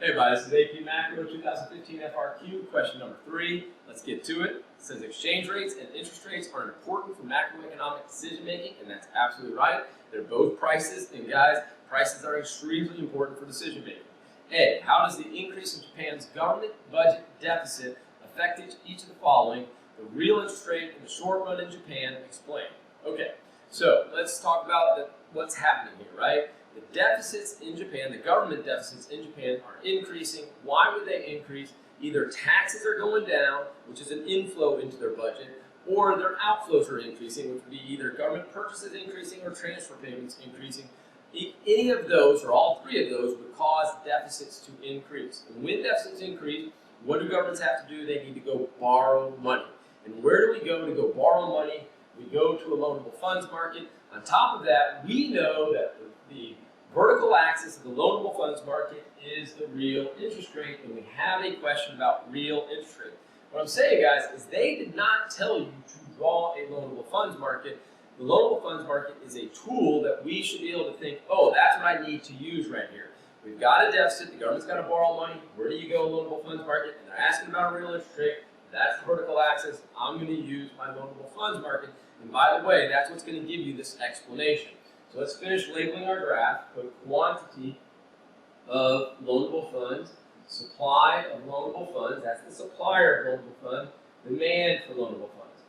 Hey everybody, this is AP Macro 2015 FRQ, question number 3. Let's get to it. It says exchange rates and interest rates are important for macroeconomic decision making, and that's absolutely right. They're both prices, and guys, prices are extremely important for decision making. A, how does the increase in Japan's government budget deficit affect each of the following? The real interest rate in the short run in Japan, explain. Okay, so let's talk about what's happening here, right? The deficits in Japan, the government deficits in Japan are increasing. Why would they increase? Either taxes are going down, which is an inflow into their budget, or their outflows are increasing, which would be either government purchases increasing or transfer payments increasing. Any of those, or all three of those, would cause deficits to increase. And when deficits increase, what do governments have to do? They need to go borrow money. And where do we go borrow money? We go to a loanable funds market. On top of that, we know that the vertical axis of the loanable funds market is the real interest rate, and we have a question about real interest rate. What I'm saying, guys, is they did not tell you to draw a loanable funds market. The loanable funds market is a tool that we should be able to think, oh, that's what I need to use right here. We've got a deficit, the government's got to borrow money. Where do you go, loanable funds market? And they're asking about a real interest rate. That's the vertical axis. I'm going to use my loanable funds market. And by the way, that's what's going to give you this explanation. So let's finish labeling our graph. Put quantity of loanable funds, supply of loanable funds, that's the supplier of loanable funds, demand for loanable funds.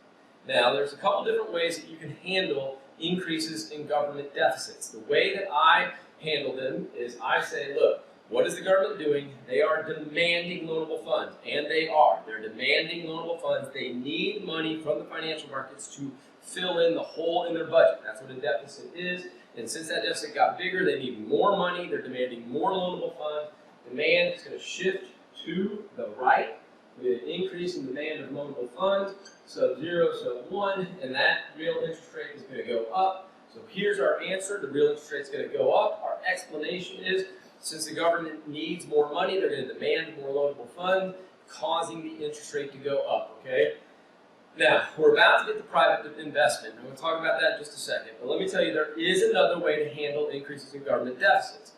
Now, there's a couple different ways that you can handle increases in government deficits. The way that I handle them is I say, look, what is the government doing? They are demanding loanable funds, and they are. They're demanding loanable funds. They need money from the financial markets to fill in the hole in their budget. That's what a deficit is. And since that deficit got bigger, they need more money. They're demanding more loanable funds. Demand is going to shift to the right with an increase in demand of loanable funds. Sub 0, sub 1, and that real interest rate is going to go up. So here's our answer. The real interest rate is going to go up. Our explanation is since the government needs more money, they're going to demand more loanable funds, causing the interest rate to go up, okay? Now, we're about to get to private investment. I'm going to talk about that in just a second. But let me tell you, there is another way to handle increases in government deficits.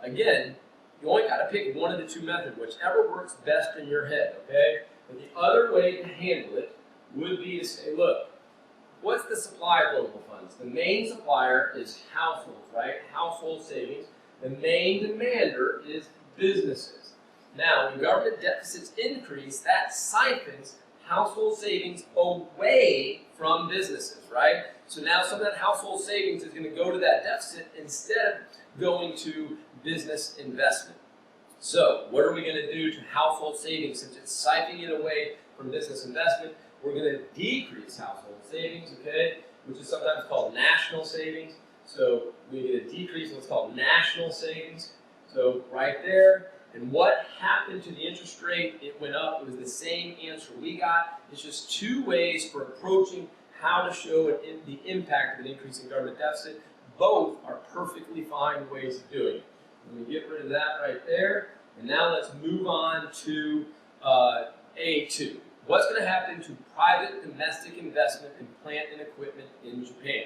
Again, you only got to pick one of the two methods, whichever works best in your head, okay? But the other way to handle it would be to say, look, what's the supply of loanable funds? The main supplier is households, right? Household savings. The main demander is businesses. Now, when government deficits increase, that siphons household savings away from businesses, right? So now some of that household savings is going to go to that deficit instead of going to business investment. So what are we going to do to household savings since it's siphoning it away from business investment? We're going to decrease household savings, okay, which is sometimes called national savings. So we're going to decrease what's called national savings. So right there. And what happened to the interest rate? It went up. It was the same answer we got. It's just two ways for approaching how to show the impact of an increase in government deficit. Both are perfectly fine ways of doing it. Let me get rid of that right there. And now let's move on to A2. What's going to happen to private domestic investment in plant and equipment in Japan?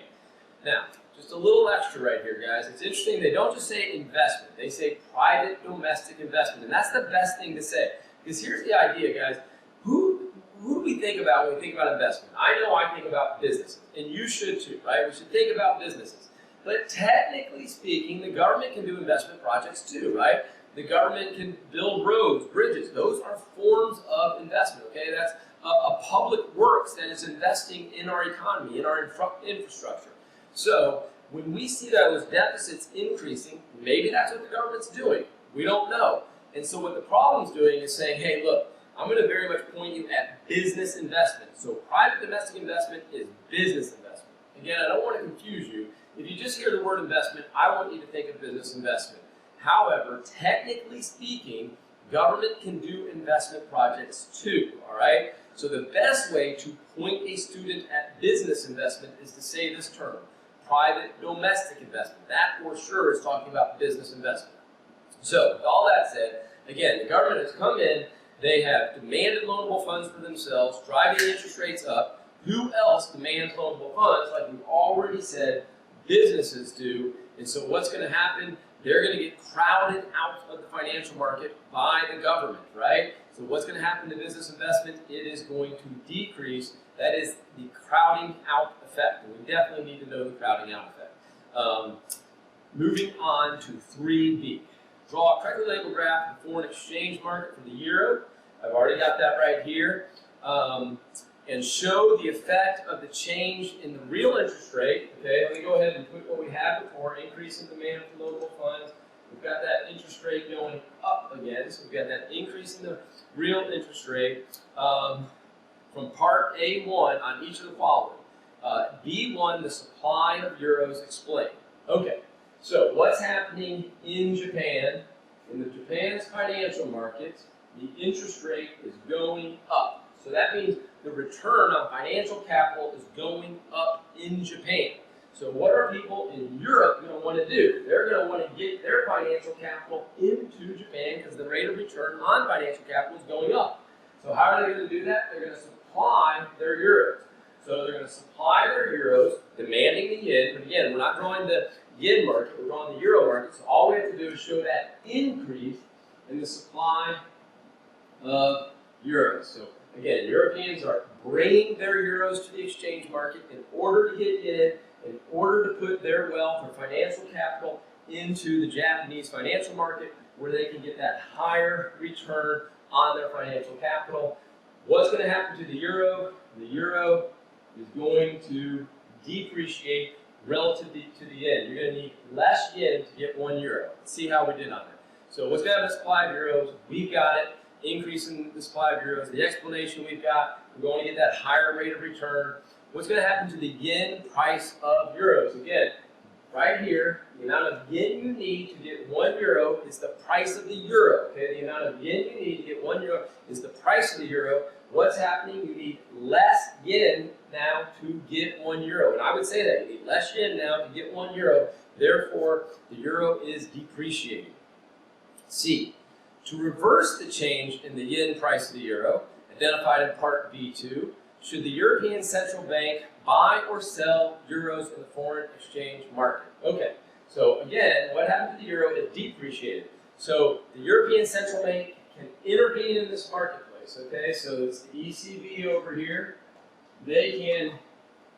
Now, just a little extra right here, guys. It's interesting, they don't just say investment, they say private domestic investment, and that's the best thing to say. Because here's the idea, guys. Who do we think about when we think about investment? I know I think about businesses, and you should too, right? We should think about businesses. But technically speaking, the government can do investment projects too, right? The government can build roads, bridges. Those are forms of investment, okay? That's a public works that is investing in our economy, in our infrastructure. So when we see those deficits increasing, maybe that's what the government's doing. We don't know. And so what the problem's doing is saying, hey, look, I'm going to very much point you at business investment. So private domestic investment is business investment. Again, I don't want to confuse you. If you just hear the word investment, I want you to think of business investment. However, technically speaking, government can do investment projects too, all right? So the best way to point a student at business investment is to say this term, private domestic investment. That for sure is talking about business investment. So with all that said, again, the government has come in, they have demanded loanable funds for themselves, driving interest rates up. Who else demands loanable funds? Like we've already said, businesses do. And so what's going to happen? They're going to get crowded out of the financial market by the government, right? So what's going to happen to business investment? It is going to decrease. That is the crowding out effect. And we definitely need to know the crowding out effect. Moving on to 3B. Draw a correctly labeled graph of the foreign exchange market for the euro. I've already got that right here. And show the effect of the change in the real interest rate. Okay, let me go ahead and put what we had before, increase in demand for local funds. We've got that interest rate going up again, so we've got that increase in the real interest rate from part A1 on each of the following. B1, the supply of euros explained. Okay, so what's happening in Japan? In the Japan's financial markets, the interest rate is going up. So that means the return on financial capital is going up in Japan. So what are people in Europe going to want to do? They're going to want to get their financial capital into Japan because the rate of return on financial capital is going up. So how are they going to do that? They're going to supply their euros. So they're going to supply their euros, demanding the yen. But again, we're not drawing the yen market, we're drawing the euro market. So all we have to do is show that increase in the supply of euros. So again, Europeans are bringing their euros to the exchange market in order to get yen, in order to put their wealth or financial capital into the Japanese financial market where they can get that higher return on their financial capital. What's going to happen to the euro? The euro is going to depreciate relative to the yen. You're going to need less yen to get 1 euro. Let's see how we did on that. So what's going to happen to supply of euros? We've got it. Increase in the supply of euros. The explanation we've got, we're going to get that higher rate of return. What's going to happen to the yen price of euros? Again, right here, the amount of yen you need to get 1 euro is the price of the euro. Okay, the amount of yen you need to get 1 euro is the price of the euro. What's happening? You need less yen now to get 1 euro. And I would say that you need less yen now to get 1 euro. Therefore, the euro is depreciating. C. To reverse the change in the yen price of the euro, identified in part B2, should the European Central Bank buy or sell euros in the foreign exchange market? Okay, so again, what happened to the euro? It depreciated. So the European Central Bank can intervene in this marketplace, okay? So it's the ECB over here. They can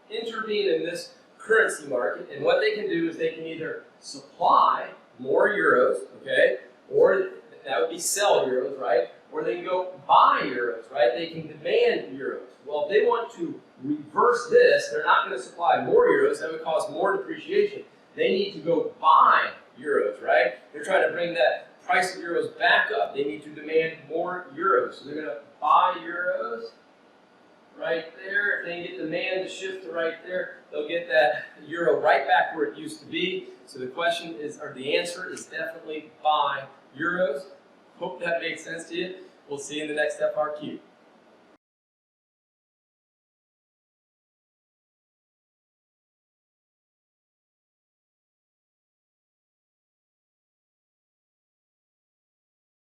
intervene in this currency market, and what they can do is they can either supply more euros, okay, or that would be sell euros, right? Or they can go buy euros, right? They can demand euros. Well, if they want to reverse this, they're not going to supply more euros. That would cause more depreciation. They need to go buy euros, right? They're trying to bring that price of euros back up. They need to demand more euros. So they're going to buy euros right there. If they can get demand to shift to right there, they'll get that euro right back where it used to be. So the question is, or the answer is definitely buy euros. Hope that makes sense to you. We'll see you in the next FRQ.